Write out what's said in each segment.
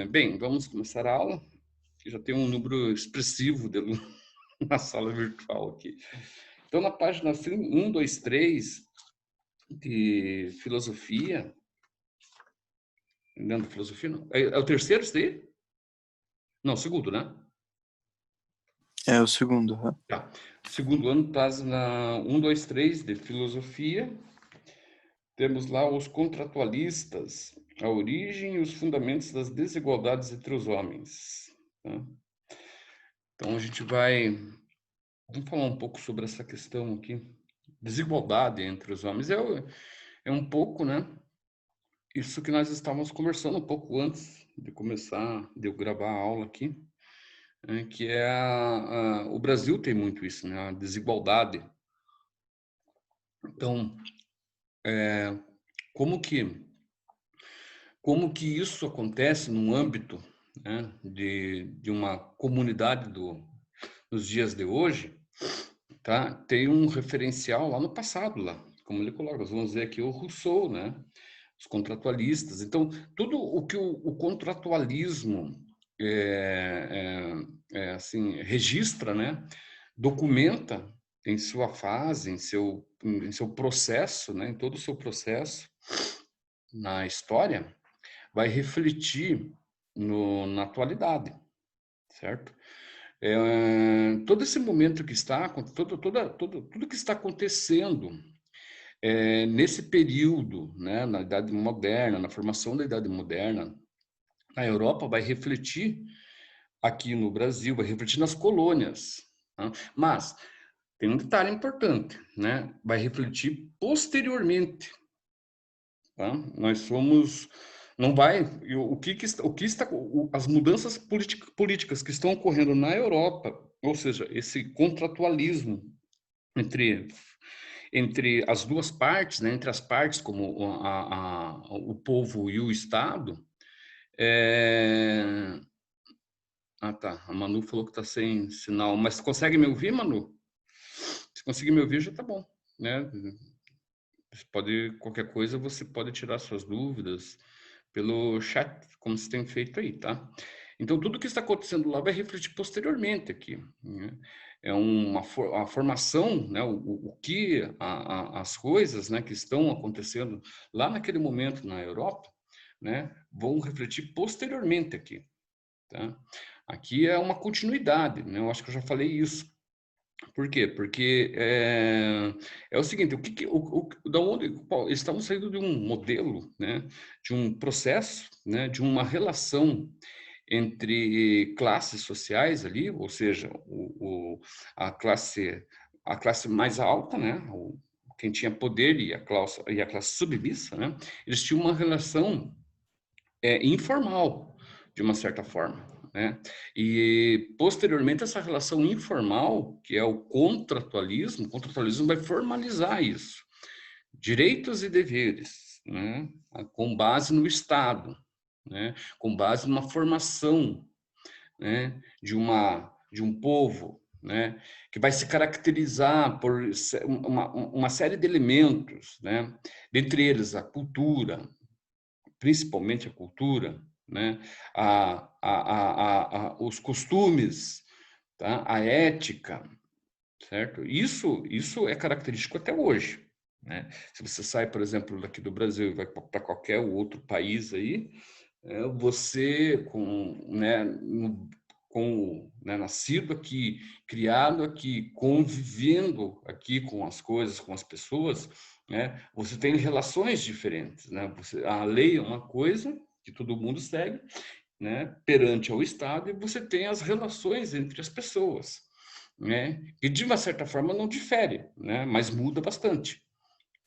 Bem, vamos começar a aula, que já tem um número expressivo de alunos na sala virtual aqui. Então, na página 1, 2, 3 de filosofia, não, de filosofia não, é o terceiro isso daí? Não, segundo, né? É o segundo. Tá. Segundo ano, página 1, 2, 3 de filosofia. Temos lá os contratualistas, a origem e os fundamentos das desigualdades entre os homens. Tá? Então, a gente vamos falar um pouco sobre essa questão aqui. Desigualdade entre os homens. É um pouco, né? Isso que nós estávamos conversando um pouco antes de começar, de eu gravar a aula aqui, né, que é o Brasil tem muito isso, né? A desigualdade. Então, como que, como que isso acontece no âmbito, né, de uma comunidade dos dias de hoje, tá? Tem um referencial lá no passado, lá, como ele coloca, nós vamos ver aqui o Rousseau, né? Os contratualistas. Então, tudo o que o contratualismo assim, registra, né? Documenta em sua fase, em seu processo, né? Em todo o seu processo na história, vai refletir na atualidade, certo? Todo esse momento que está, tudo que está acontecendo nesse período, né, na Idade Moderna, na formação da Idade Moderna, na Europa vai refletir aqui no Brasil, vai refletir nas colônias. Tá? Mas tem um detalhe importante, né? Vai refletir posteriormente. Tá? Nós somos, não vai, o que está, as mudanças políticas que estão ocorrendo na Europa, ou seja, esse contratualismo entre as duas partes, né, entre as partes como o povo e o Estado. Ah, tá. A Manu falou que está sem sinal, mas consegue me ouvir, Manu? Se conseguir me ouvir, já está bom, né? Qualquer coisa, você pode tirar suas dúvidas pelo chat, como você tem feito aí, tá? Então, tudo que está acontecendo lá vai refletir posteriormente aqui, né? É a formação, né? O que as coisas, né, que estão acontecendo lá naquele momento na Europa, né, vão refletir posteriormente aqui, tá? Aqui é uma continuidade, né? Eu acho que eu já falei isso. Por quê? Porque é o seguinte, da onde estamos saindo de um modelo, né, de um processo, né, de uma relação entre classes sociais ali, ou seja, a classe mais alta, né, quem tinha poder e a classe submissa, né, eles tinham uma relação informal, de uma certa forma, né? E, posteriormente, essa relação informal, que é o contratualismo vai formalizar isso. Direitos e deveres, né? Com base no Estado, né? Com base numa formação, né? De um povo, né? Que vai se caracterizar por uma série de elementos, né? Dentre eles a cultura, principalmente a cultura, né? Os costumes, tá? A ética, certo? Isso é característico até hoje, né? Se você sai, por exemplo, daqui do Brasil e vai para qualquer outro país aí, você nascido aqui, criado aqui, convivendo aqui com as coisas, com as pessoas, né? Você tem relações diferentes, né? A lei é uma coisa que todo mundo segue, né? Perante ao Estado, e você tem as relações entre as pessoas, né? E de uma certa forma não difere, né? Mas muda bastante,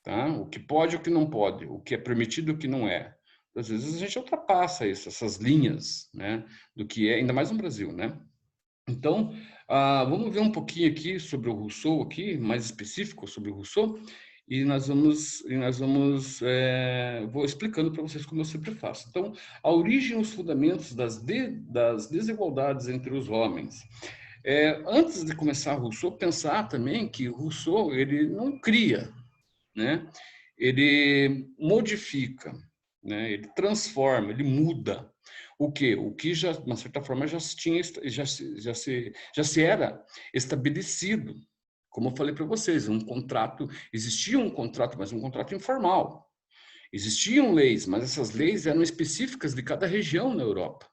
tá? O que pode, o que não pode, o que é permitido, o que não é. Às vezes a gente ultrapassa isso, essas linhas, né? Do que é, ainda mais no Brasil, né? Então, vamos ver um pouquinho aqui sobre o Rousseau, aqui, mais específico sobre o Rousseau, vou explicando para vocês como eu sempre faço. Então, a origem e os fundamentos das desigualdades entre os homens. Antes de começar Rousseau, pensar também que Rousseau ele não cria, né? Ele modifica, né? Ele transforma, ele muda. o quê? O que já, de uma certa forma, já se era estabelecido. Como eu falei para vocês, existia um contrato, mas um contrato informal. Existiam leis, mas essas leis eram específicas de cada região na Europa.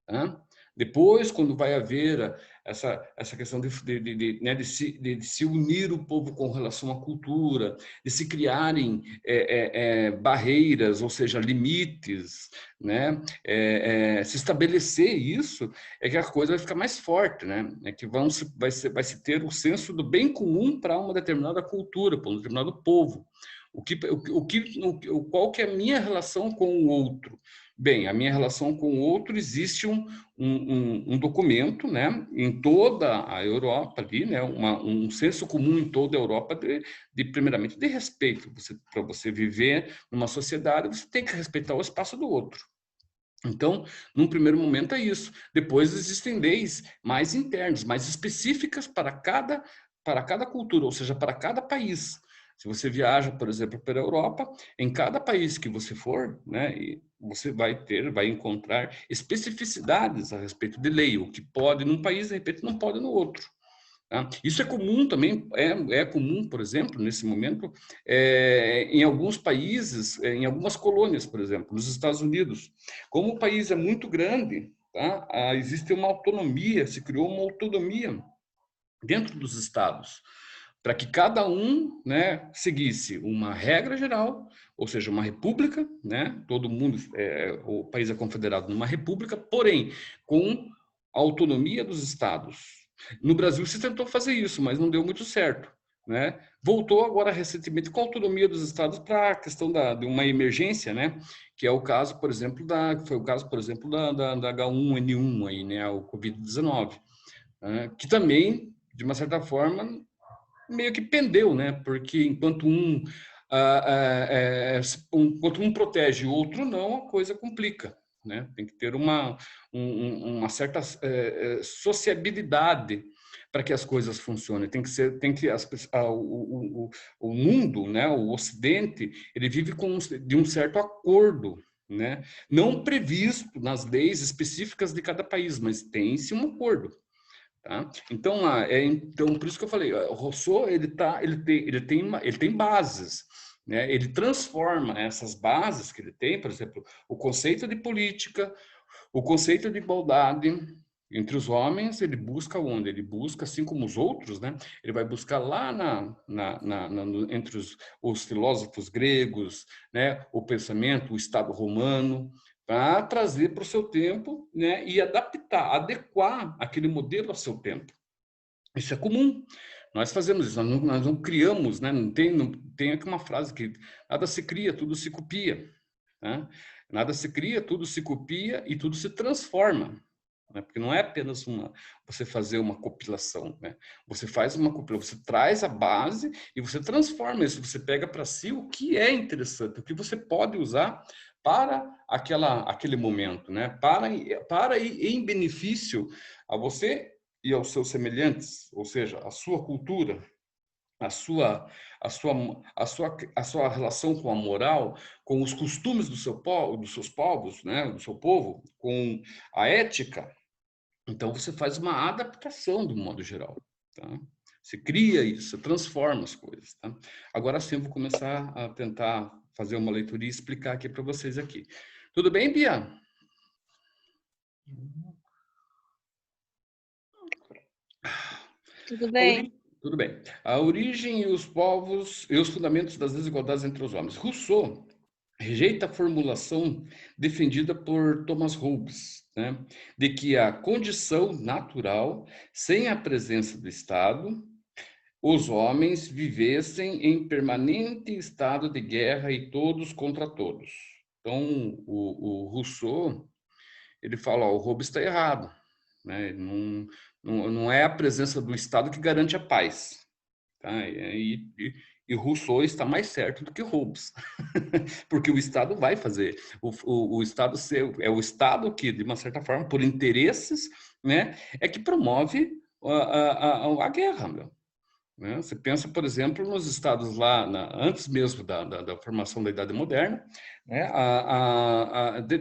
Né? Depois, quando vai haver essa questão né, de se unir o povo com relação à cultura, de se criarem barreiras, ou seja, limites, né, se estabelecer isso, é que a coisa vai ficar mais forte, né? É que vai se ter o senso do bem comum para uma determinada cultura, para um determinado povo. Qual que é a minha relação com o outro? Bem, a minha relação com o outro, existe um documento, né, em toda a Europa ali, né, um senso comum em toda a Europa primeiramente de respeito. Para você viver numa sociedade, você tem que respeitar o espaço do outro. Então, num primeiro momento é isso. Depois existem leis mais internas, mais específicas para cada cultura, ou seja, para cada país. Se você viaja, por exemplo, para a Europa, em cada país que você for, né, você vai encontrar especificidades a respeito de lei. O que pode num país, de repente, não pode no outro. Tá? Isso é comum também, é comum, por exemplo, nesse momento, em alguns países, em algumas colônias, por exemplo, nos Estados Unidos. Como o país é muito grande, tá? Existe uma autonomia, se criou uma autonomia dentro dos estados, para que cada um, né, seguisse uma regra geral, ou seja, uma república, né? Todo mundo, o país é confederado numa república, porém, com a autonomia dos estados. No Brasil se tentou fazer isso, mas não deu muito certo, né? Voltou agora recentemente com a autonomia dos estados para a questão de uma emergência, né? Que é o caso, por exemplo, foi o caso, por exemplo, da H1N1 aí, né? O Covid-19, né? Que também, de uma certa forma, meio que pendeu, né? Porque enquanto enquanto um protege o outro não, a coisa complica, né? Tem que ter uma certa sociabilidade para que as coisas funcionem. O mundo, né? O Ocidente, ele vive de um certo acordo, né? Não previsto nas leis específicas de cada país, mas tem-se um acordo. Tá? Então, por isso que eu falei, o Rousseau ele tem bases, né? Ele transforma essas bases que ele tem, por exemplo, o conceito de política, o conceito de igualdade entre os homens, ele busca onde? Ele busca, assim como os outros, né? Ele vai buscar lá entre os filósofos gregos, né? O pensamento, o Estado romano, para trazer para o seu tempo, né? E adequar aquele modelo ao seu tempo. Isso é comum. Nós fazemos isso, nós não criamos, né? Não tem aqui uma frase que nada se cria, tudo se copia. Né? Nada se cria, tudo se copia e tudo se transforma. Né? Porque não é apenas você fazer uma compilação. Né? Você faz uma compilação, você traz a base e você transforma isso. Você pega para si o que é interessante, o que você pode usar para aquele momento, né? Para ir em benefício a você e aos seus semelhantes, ou seja, a sua cultura, a sua relação com a moral, com os costumes do seu povo, dos seus povos, né, do seu povo, com a ética. Então você faz uma adaptação do modo geral, tá? Você cria isso, você transforma as coisas, tá? Agora sim eu vou começar a tentar fazer uma leitura e explicar aqui para vocês aqui. Tudo bem, Bia? Tudo bem. Tudo bem. A origem e os povos e os fundamentos das desigualdades entre os homens. Rousseau rejeita a formulação defendida por Thomas Hobbes, né, de que a condição natural, sem a presença do Estado, os homens vivessem em permanente estado de guerra e todos contra todos. Então, o Rousseau, ele fala, o Hobbes está errado, né? Não é a presença do Estado que garante a paz. Tá? E Rousseau está mais certo do que Hobbes, porque o Estado vai fazer. O Estado é o Estado que, de uma certa forma, por interesses, né, é que promove a guerra, meu. né? Você pensa, por exemplo, nos estados lá, antes mesmo da formação da Idade Moderna, né?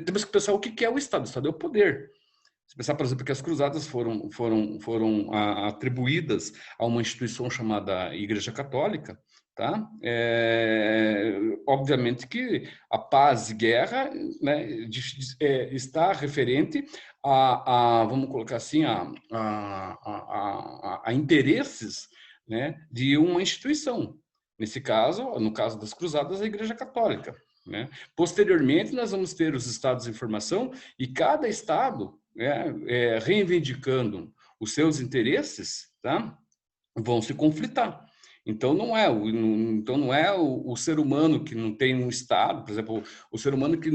Temos que pensar o que é o Estado. O Estado é o poder. Se pensar, por exemplo, que as cruzadas foram atribuídas a uma instituição chamada Igreja Católica, tá? Obviamente que a paz e guerra, né, está referente vamos colocar assim, a interesses, né, de uma instituição. Nesse caso, no caso das cruzadas, a Igreja Católica, né? Posteriormente, nós vamos ter os estados em formação e cada estado, né, reivindicando os seus interesses, tá? Vão se conflitar. Então não é o ser humano que não tem um estado, por exemplo, o ser humano que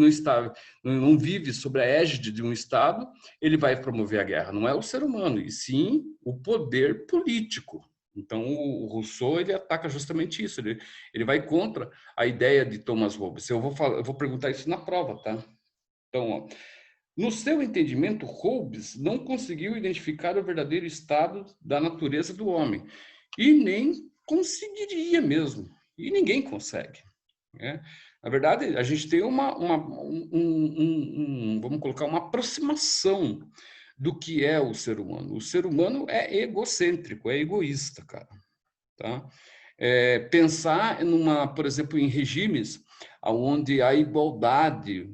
não vive sobre a égide de um estado, ele vai promover a guerra. Não é o ser humano, e sim o poder político. Então o Rousseau ele ataca justamente isso. Ele vai contra a ideia de Thomas Hobbes. Eu vou perguntar isso na prova, tá? Então, ó, no seu entendimento, Hobbes não conseguiu identificar o verdadeiro estado da natureza do homem e nem conseguiria mesmo. E ninguém consegue, né? Na verdade, a gente tem vamos colocar, uma aproximação do que é o ser humano. O ser humano é egocêntrico, é egoísta, cara. Tá? Pensar por exemplo, em regimes onde a igualdade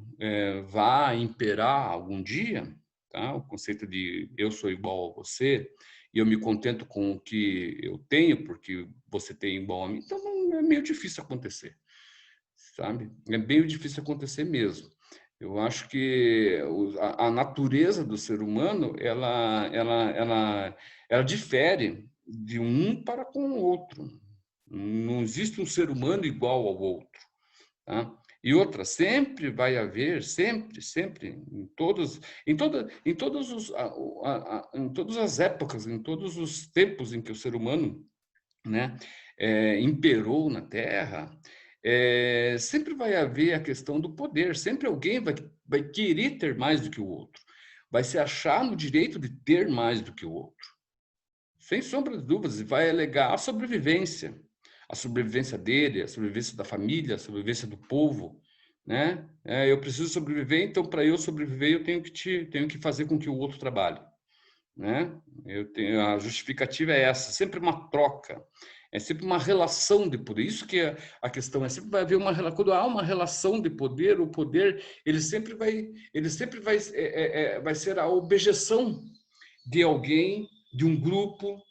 vá imperar algum dia, tá? O conceito de eu sou igual a você e eu me contento com o que eu tenho porque você tem igual a mim, então é meio difícil acontecer, sabe? É meio difícil acontecer mesmo. Eu acho que a natureza do ser humano ela difere de um para com o outro. Não existe um ser humano igual ao outro, tá? E outra, sempre vai haver, sempre, em todas as épocas, em todos os tempos em que o ser humano, né, imperou na Terra, sempre vai haver a questão do poder, sempre alguém vai querer ter mais do que o outro, vai se achar no direito de ter mais do que o outro, sem sombra de dúvidas, e vai alegar a sobrevivência dele, a sobrevivência da família, a sobrevivência do povo, né? Eu preciso sobreviver, então para eu sobreviver eu tenho que fazer com que o outro trabalhe, né? A justificativa é essa, sempre uma troca, é sempre uma relação de poder. Isso que é a questão, sempre vai haver quando há uma relação de poder, o poder vai ser a objeção de alguém, de um grupo,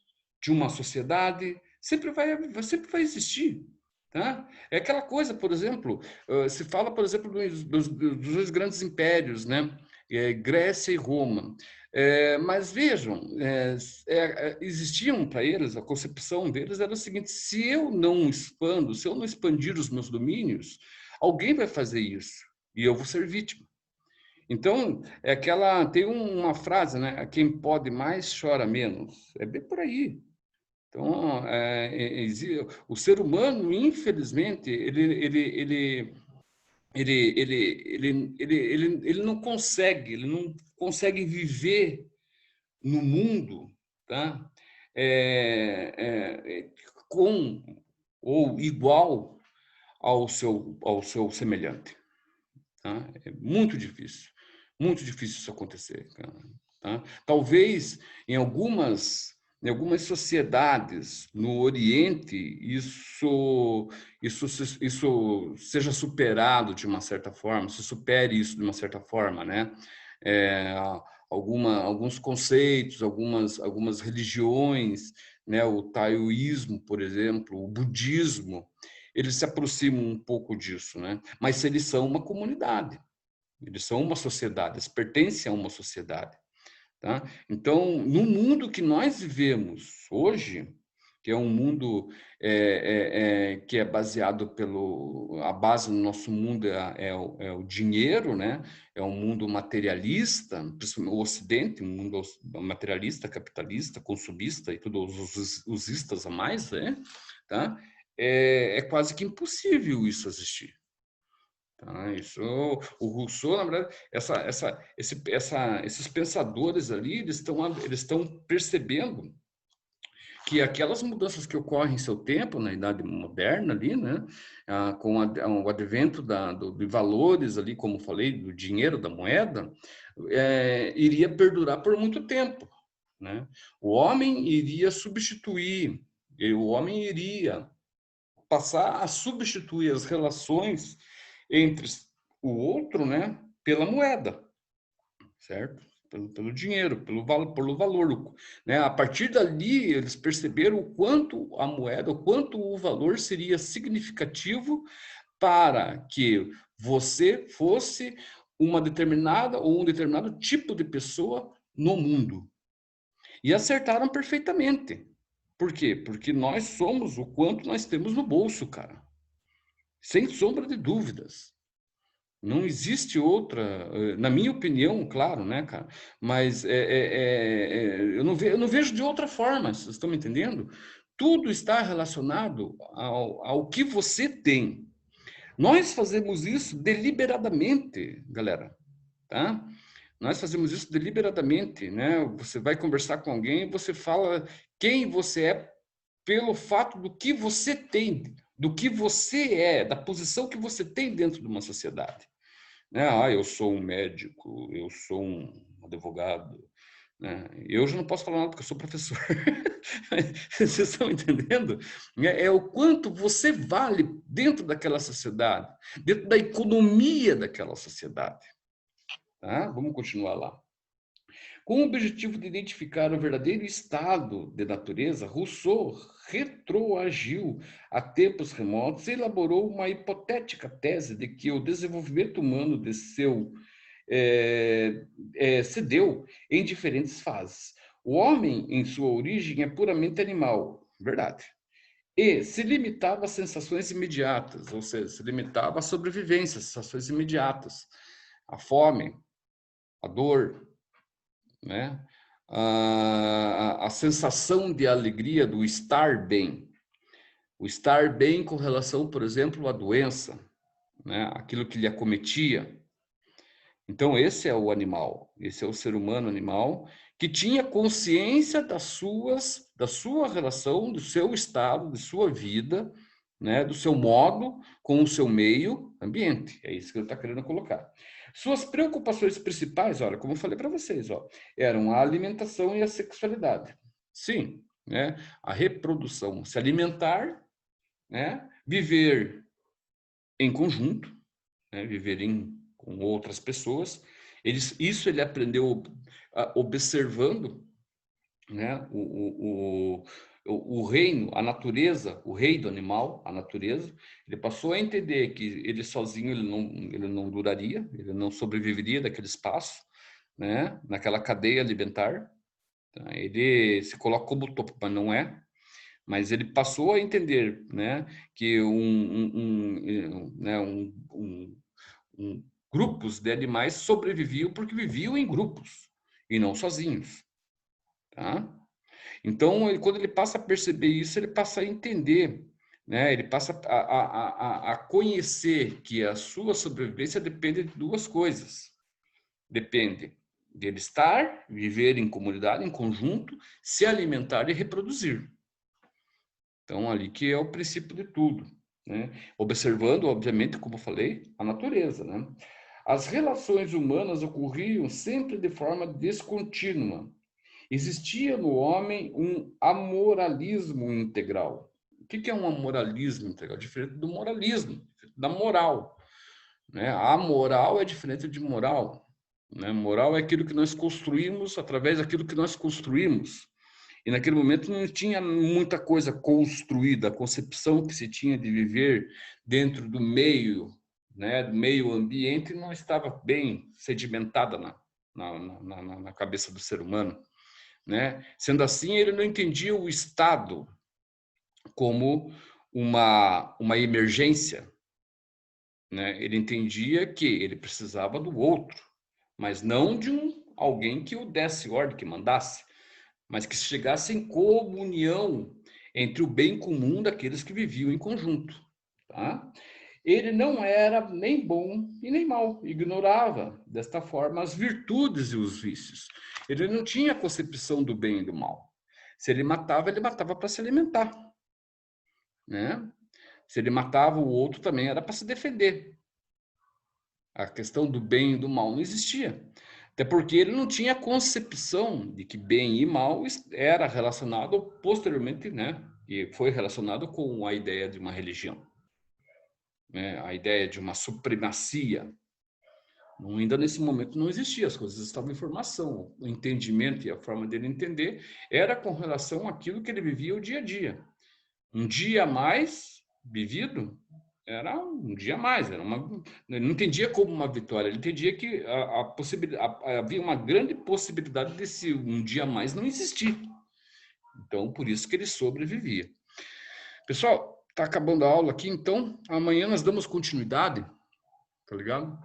de uma sociedade, sempre vai existir. Tá? É aquela coisa, por exemplo, se fala, por exemplo, dos dois grandes impérios, né? Grécia e Roma. Mas vejam, existiam para eles, a concepção deles era o seguinte: se eu não expandir os meus domínios, alguém vai fazer isso e eu vou ser vítima. Então, tem uma frase, né? Quem pode mais chora menos. É bem por aí. Então, o ser humano, infelizmente, ele não consegue viver no mundo, tá? Com ou igual ao seu semelhante. Tá? É muito difícil isso acontecer, cara, tá? Talvez em algumas sociedades no Oriente isso seja superado de uma certa forma, se supere isso de uma certa forma, né? É, alguns conceitos, algumas religiões, né? O taoísmo, por exemplo, o budismo, eles se aproximam um pouco disso, né? Mas eles são uma comunidade, eles são uma sociedade, eles pertencem a uma sociedade, tá? Então, no mundo que nós vivemos hoje, que é um mundo que é baseado a base do nosso mundo é o dinheiro, né? É um mundo materialista, principalmente o Ocidente, um mundo materialista, capitalista, consumista e todos os istas a mais, né? Tá? É quase que impossível isso existir. Tá? Isso, o Rousseau, na verdade, esses pensadores ali, eles estão percebendo que aquelas mudanças que ocorrem em seu tempo, na Idade Moderna ali, né, com o advento de valores ali, como falei, do dinheiro, da moeda, iria perdurar por muito tempo, né? O homem iria substituir, o homem iria passar a substituir as relações entre o outro, né, pela moeda, certo? Pelo dinheiro, pelo valor, né? A partir dali, eles perceberam o quanto a moeda, o quanto o valor seria significativo para que você fosse uma determinada ou um determinado tipo de pessoa no mundo. E acertaram perfeitamente. Por quê? Porque nós somos o quanto nós temos no bolso, cara. Sem sombra de dúvidas. Não existe outra, na minha opinião, claro, né, cara? Mas eu não vejo de outra forma, vocês estão me entendendo? Tudo está relacionado ao que você tem. Nós fazemos isso deliberadamente, galera, tá? Nós fazemos isso deliberadamente, né? Você vai conversar com alguém, você fala quem você é pelo fato do que você tem, do que você é, da posição que você tem dentro de uma sociedade. Né? Eu sou um médico, eu sou um advogado, né? Eu já não posso falar nada porque eu sou professor. Vocês estão entendendo? É o quanto você vale dentro daquela sociedade, dentro da economia daquela sociedade. Tá? Vamos continuar lá. Com o objetivo de identificar o verdadeiro estado de natureza, Rousseau retroagiu a tempos remotos e elaborou uma hipotética tese de que o desenvolvimento humano se deu em diferentes fases. O homem, em sua origem, é puramente animal, verdade. E se limitava a sensações imediatas, ou seja, se limitava à sobrevivência, sensações imediatas, a fome, a dor, né? A sensação de alegria do estar bem. O estar bem com relação, por exemplo, à doença, né? Aquilo que lhe acometia. Então, esse é o animal, esse é o ser humano animal, que tinha consciência da sua relação, do seu estado, de sua vida, né? Do seu modo com o seu meio ambiente. É isso que ele está querendo colocar. Suas preocupações principais, olha, como eu falei para vocês, ó, eram a alimentação e a sexualidade. Sim, né? A reprodução, se alimentar, né? Viver em conjunto, né? Viver com outras pessoas. Isso ele aprendeu observando, né? O reino, a natureza, o rei do animal, a natureza. Ele passou a entender que ele sozinho ele não duraria, ele não sobreviveria daquele espaço, né? Naquela cadeia alimentar. Tá? Ele se coloca como topo, mas não é. Mas ele passou a entender, né, que grupos de animais sobreviviam porque viviam em grupos e não sozinhos. Tá? Então, quando ele passa a perceber isso, ele passa a entender, né? Ele passa a conhecer que a sua sobrevivência depende de duas coisas. Depende dele estar, viver em comunidade, em conjunto, se alimentar e reproduzir. Então, ali que é o princípio de tudo, né? Observando, obviamente, como eu falei, a natureza, né? As relações humanas ocorriam sempre de forma descontínua. Existia no homem um amoralismo integral. O que é um amoralismo integral? Diferente do moralismo, da moral, né? A moral é diferente de moral, né? Moral é aquilo que nós construímos através daquilo que nós construímos. E naquele momento não tinha muita coisa construída, a concepção que se tinha de viver dentro do meio, né, do meio ambiente, não estava bem sedimentada na cabeça do ser humano, né? Sendo assim, ele não entendia o Estado como uma emergência, né? Ele entendia que ele precisava do outro, mas não de alguém que o desse ordem, que mandasse, mas que chegasse em comunhão entre o bem comum daqueles que viviam em conjunto. Tá? Ele não era nem bom e nem mal, ignorava desta forma as virtudes e os vícios. Ele não tinha concepção do bem e do mal. Se ele matava para se alimentar, né? Se ele matava o outro, também era para se defender. A questão do bem e do mal não existia. Até porque ele não tinha concepção de que bem e mal era relacionado posteriormente, né? E foi relacionado com a ideia de uma religião, né? A ideia de uma supremacia. Ainda nesse momento não existia, as coisas estavam em formação. O entendimento e a forma dele entender era com relação àquilo que ele vivia o dia a dia. Um dia a mais vivido era um dia a mais, ele não entendia como uma vitória, ele entendia que havia uma grande possibilidade desse um dia a mais não existir. Então, por isso que ele sobrevivia. Pessoal, está acabando a aula aqui, então amanhã nós damos continuidade, tá ligado?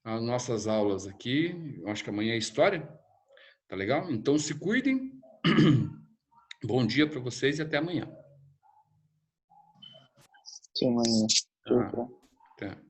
As nossas aulas aqui, eu acho que amanhã é história, tá legal? Então se cuidem, bom dia para vocês e até amanhã. Até amanhã. Ah, até.